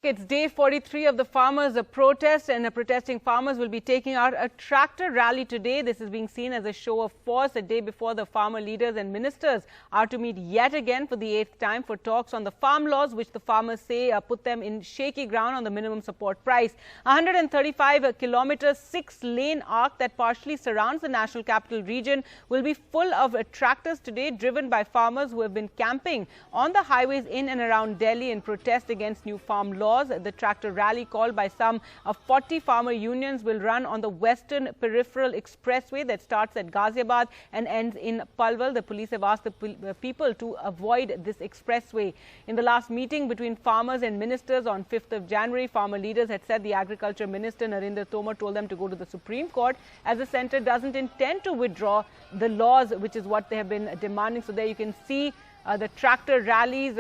It's day 43 of the farmers' protest, and the protesting farmers will be taking out a tractor rally today. This is being seen as a show of force a day before the farmer leaders and ministers are to meet yet again for the 8th time for talks on the farm laws, which the farmers say put them in shaky ground on the minimum support price. 135 kilometers, 6-lane arc that partially surrounds the national capital region will be full of tractors today, driven by farmers who have been camping on the highways in and around Delhi in protest against new farm laws. The tractor rally, called by some 40 farmer unions, will run on the Western Peripheral Expressway that starts at Ghaziabad and ends in Palwal. The police have asked the people to avoid this expressway. In the last meeting between farmers and ministers on 5th of January, farmer leaders had said the Agriculture Minister Narendra Tomar told them to go to the Supreme Court, as the centre doesn't intend to withdraw the laws, which is what they have been demanding. So there you can see the tractor rallies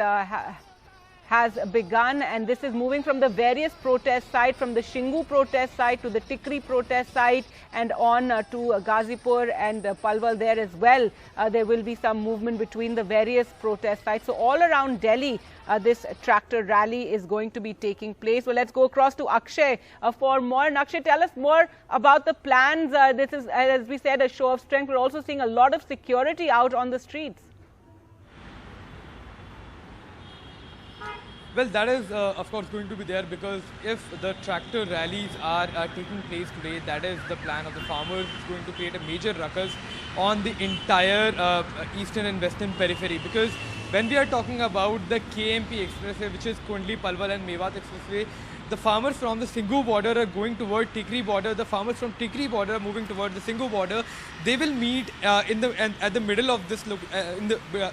has begun, and this is moving from the various protest sites, from the Shingu protest site to the Tikri protest site and on to Ghazipur and Palwal there as well. There will be some movement between the various protest sites. So all around Delhi, this tractor rally is going to be taking place. Well, let's go across to Akshay for more. And Akshay, tell us more about the plans. This is, as we said, a show of strength. We're also seeing a lot of security out on the streets. Well, that is of course going to be there, because if the tractor rallies are taking place today, that is the plan of the farmers. It's going to create a major ruckus on the entire eastern and western periphery, because when we are talking about the KMP Expressway, which is Kundli, Palwal and Mewat Expressway, the farmers from the Singhu border are going toward Tikri border. The farmers from Tikri border are moving toward the Singhu border. They will meet at the middle of this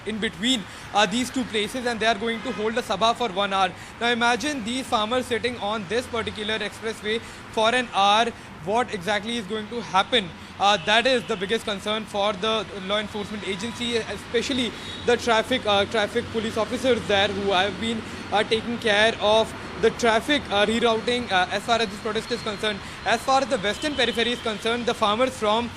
in between these two places, and they are going to hold a sabha for 1 hour. Now imagine these farmers sitting on this particular expressway for an hour. What exactly is going to happen? That is the biggest concern for the law enforcement agency, especially the traffic police officers there, who have been taking care of the traffic rerouting as far as this protest is concerned. As far as the western periphery is concerned, the farmers from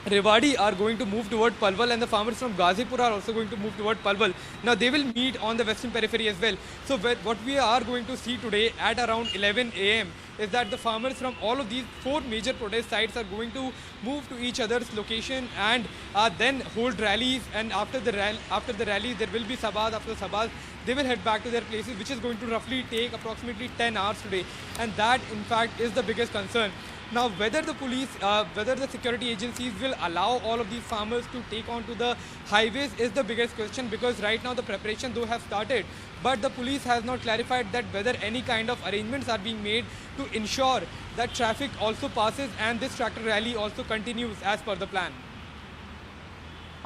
Rewari are going to move toward Palwal, and the farmers from Ghazipur are also going to move toward Palwal. Now they will meet on the western periphery as well. So what we are going to see today at around 11 a.m. is that the farmers from all of these 4 major protest sites are going to move to each other's location and then hold rallies. And after the rally, there will be sabhas. After sabhas, they will head back to their places, which is going to roughly take approximately 10 hours today. And that, in fact, is the biggest concern. Now, whether the police, whether the security agencies will allow all of these farmers to take onto the highways is the biggest question, because right now the preparation though have started, but the police has not clarified that whether any kind of arrangements are being made to ensure that traffic also passes and this tractor rally also continues as per the plan.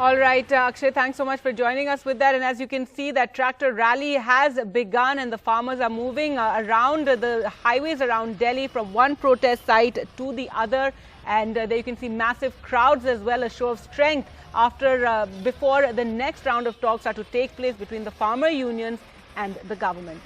All right, Akshay, thanks so much for joining us with that. And as you can see, that tractor rally has begun, and the farmers are moving around the highways around Delhi from one protest site to the other. And there you can see massive crowds as well, a show of strength before the next round of talks are to take place between the farmer unions and the government.